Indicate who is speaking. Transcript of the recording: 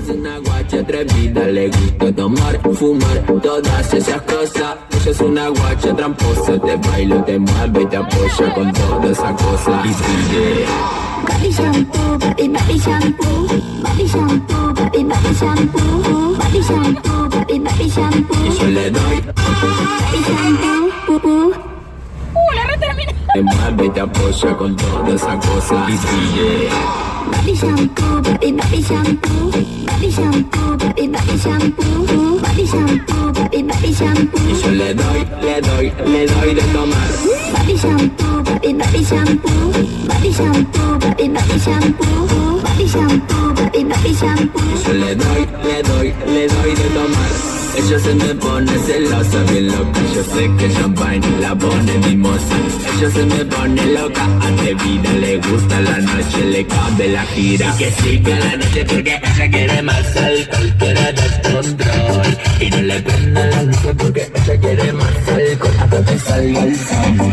Speaker 1: es una guacha atrevida, le gusta tomar, fumar, todas esas cosas. Ella es una guacha tramposa, te baila, te mueve y te apoya con toda esa cosa. Y sigue.
Speaker 2: Body shampoo, body shampoo, body shampoo, body shampoo, body shampoo, body shampoo.
Speaker 1: Y yo le doy.
Speaker 2: Body shampoo,
Speaker 3: La reterminé.
Speaker 1: Te mueve y te apoya con toda esa cosa. Y sigue.
Speaker 2: body shampoo, body shampoo, body shampoo, body shampoo, body shampoo, body shampoo.
Speaker 1: Y yo le doy de tomar.
Speaker 2: Body shampoo, body shampoo, body shampoo, body shampoo, body shampoo, body shampoo.
Speaker 1: Y yo le doy de tomar. Ella se me pone celosa, bien loca. Yo sé que champagne la pone mimosa. Ella se me pone loca, atrevida, le gusta la noche, le cabe la gira. Y que siga la noche porque ella quiere más alcohol, quiere descontrol. Y no le prenda la luz porque ella quiere más alcohol hasta que salga el sol.